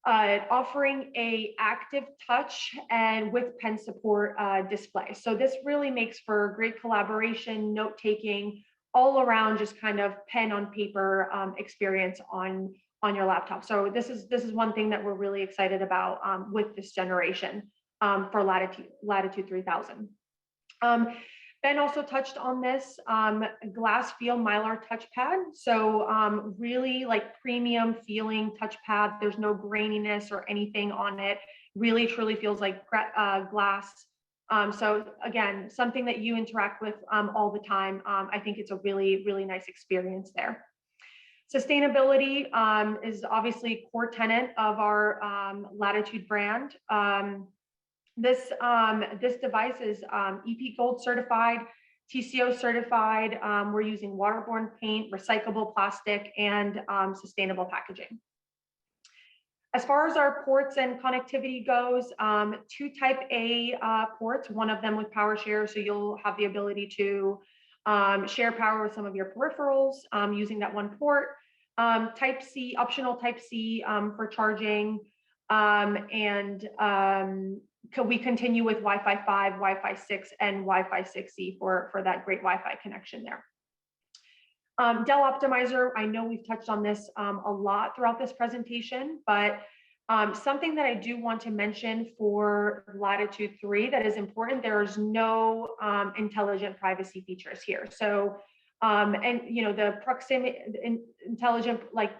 Speaker 5: offering a active touch and with pen support display. So this really makes for great collaboration, note-taking, all around just kind of pen on paper experience on your laptop. So this is one thing that we're really excited about with this generation for Latitude 3000. Ben also touched on this glass feel Mylar touchpad. So really like premium feeling touchpad. There's no graininess or anything on it. Really truly feels like glass. So again, something that you interact with all the time. I think it's a really, really nice experience there. Sustainability is obviously a core tenet of our Latitude brand. This device is EP Gold certified, TCO certified. We're using waterborne paint, recyclable plastic, and sustainable packaging. As far as our ports and connectivity goes, 2 Type A ports, one of them with power share, so you'll have the ability to share power with some of your peripherals using that one port. Type C, optional Type C for charging, and we continue with Wi-Fi 5, Wi-Fi 6, and Wi-Fi 6E for that great Wi-Fi connection there. Dell Optimizer, I know we've touched on this a lot throughout this presentation, but Something that I do want to mention for Latitude 3 that is important, there's no intelligent privacy features here. So, and you know, the proximity, intelligent, like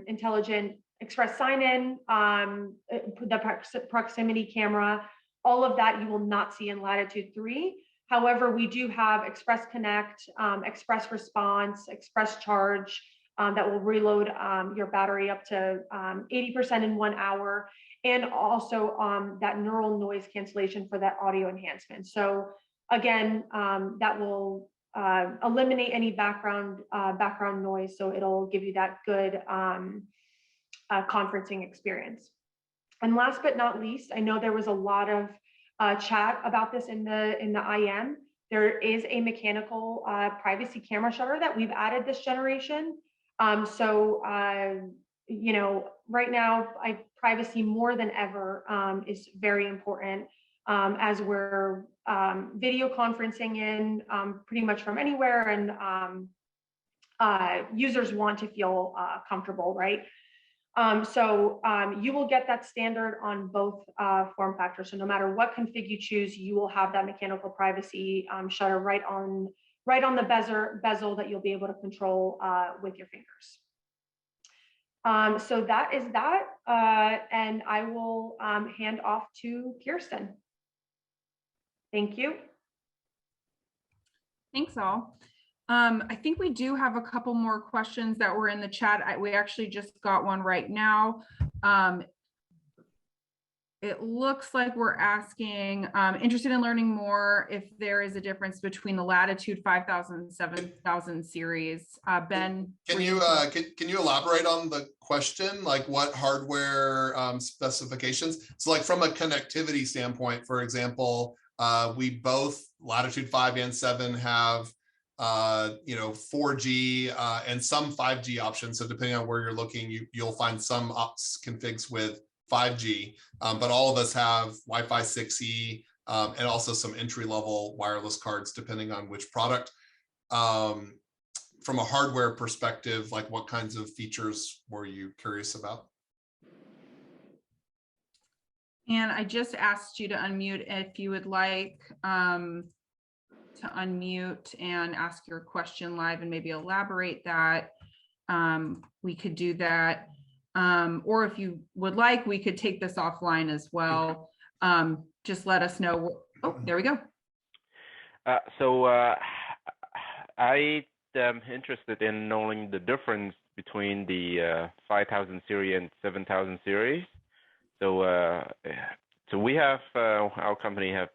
Speaker 5: intelligent express sign-in, the proximity camera, all of that you will not see in Latitude 3. However, we do have Express Connect, Express Response, Express Charge, that will reload your battery up to 80% in 1 hour, and also that neural noise cancellation for that audio enhancement. So again, that will eliminate any background noise, so it'll give you that good conferencing experience. And last but not least, I know there was a lot of chat about this in the IM. There is a mechanical privacy camera shutter that we've added this generation. You know, right now, privacy more than ever is very important as we're video conferencing in pretty much from anywhere, and users want to feel comfortable, right? You will get that standard on both form factors. So no matter what config you choose, you will have that mechanical privacy shutter right on the bezel that you'll be able to control with your fingers. So that is that, and I will hand off to Kirsten. Thank you.
Speaker 1: Thanks all. I think we do have a couple more questions that were in the chat. We actually just got one right now. It looks like we're asking, interested in learning more if there is a difference between the Latitude 5000 and 7000 series. Ben,
Speaker 2: can you elaborate on the question? Like what hardware specifications? So like from a connectivity standpoint, for example, we both Latitude 5 and 7 have 4G and some 5G options. So depending on where you're looking, you'll find some ops configs with 5G, but all of us have Wi-Fi 6E and also some entry-level wireless cards, depending on which product. From a hardware perspective, like what kinds of features were you curious about?
Speaker 1: And I just asked you to unmute if you would like to unmute and ask your question live and maybe elaborate that. We could do that. Or if you would like, we could take this offline as well. Just let us know. Oh, there we go.
Speaker 8: I am interested in knowing the difference between the 5000 series and 7000 series. So we have, our company have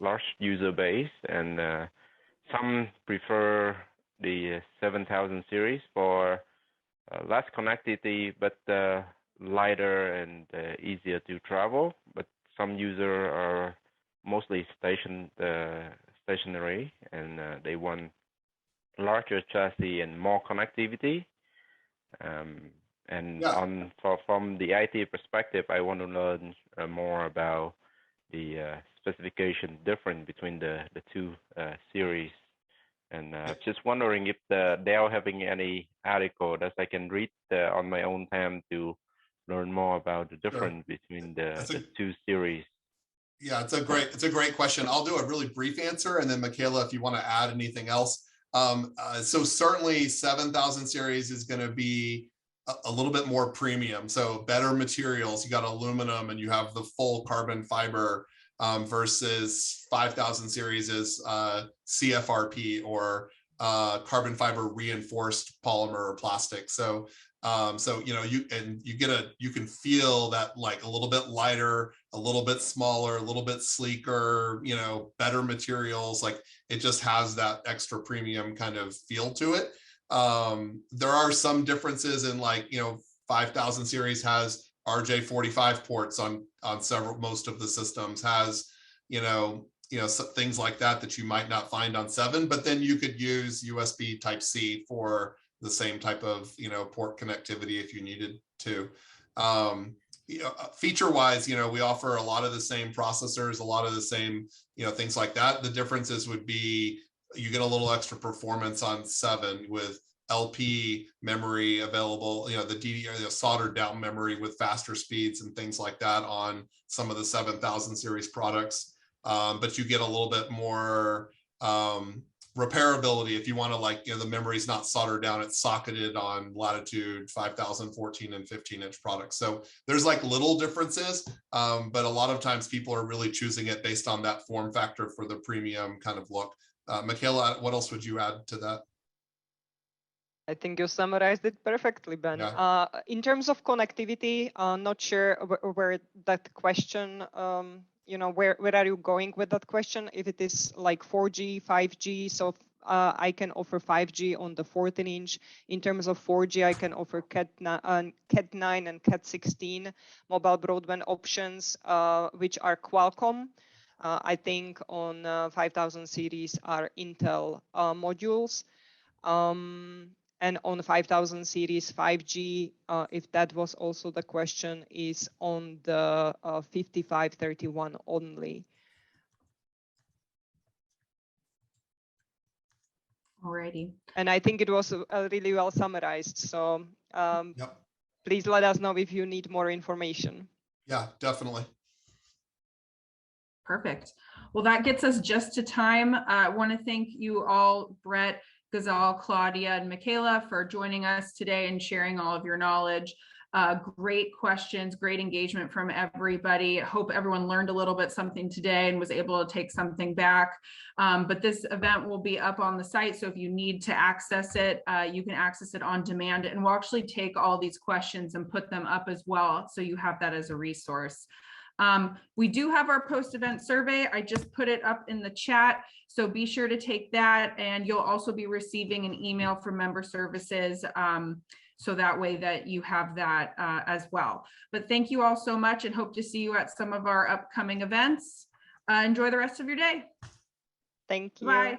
Speaker 8: large user base, and some prefer the 7000 series for less connectivity, but lighter and easier to travel. But some users are mostly stationary, and they want larger chassis and more connectivity. From the IT perspective, I want to learn more about the specification difference between the two series. And just wondering if Dell having any article that I can read on my own time to learn more about the difference between the two series.
Speaker 2: Yeah, it's a great question. I'll do a really brief answer, and then Michaela, if you want to add anything else. So certainly 7000 series is going to be a little bit more premium. So better materials. You got aluminum, and you have the full carbon fiber. Versus 5000 series is CFRP or carbon fiber reinforced polymer or plastic. So you can feel that, like a little bit lighter, a little bit smaller, a little bit sleeker, better materials. Like it just has that extra premium kind of feel to it. There are some differences in, like, 5000 series has RJ45 ports on most of the systems, has things like that you might not find on 7, but then you could use USB Type-C for the same type of port connectivity if you needed to. Feature wise, we offer a lot of the same processors, a lot of the same things like that. The differences would be you get a little extra performance on 7 with LP memory available, you know, the DDR, the soldered down memory with faster speeds and things like that on some of the 7000 series products. But you get a little bit more repairability if you want to, like, you know, the memory's not soldered down, it's socketed on Latitude 5000, 14 and 15-inch products. So there's like little differences, but a lot of times people are really choosing it based on that form factor for the premium kind of look. Michaela, what else would you add to that?
Speaker 7: I think you summarized it perfectly, Ben.
Speaker 2: Yeah.
Speaker 7: In terms of connectivity, not sure where that question, you know, where are you going with that question? If it is like 4G, 5G, so I can offer 5G on the 14-inch. In terms of 4G, I can offer Cat 9 and Cat 16 mobile broadband options, which are Qualcomm. I think on 5000 series are Intel modules. And on 5000 series 5G, if that was also the question, is on the 5531 only.
Speaker 1: Alrighty.
Speaker 7: And I think it was really well summarized. So
Speaker 2: Yep.
Speaker 7: Please let us know if you need more information.
Speaker 2: Yeah, definitely.
Speaker 1: Perfect. Well, that gets us just to time. I want to thank you all, Brett, Ghazal, Claudia, and Michaela, for joining us today and sharing all of your knowledge. Great questions, great engagement from everybody. Hope everyone learned a little bit something today and was able to take something back. But this event will be up on the site, so if you need to access it, you can access it on demand, and we'll actually take all these questions and put them up as well, so you have that as a resource. We do have our post-event survey. I just put it up in the chat, so be sure to take that, and you'll also be receiving an email from member services, so that way that you have that as well. But thank you all so much, and hope to see you at some of our upcoming events. Enjoy the rest of your day.
Speaker 7: Thank you.
Speaker 1: Bye.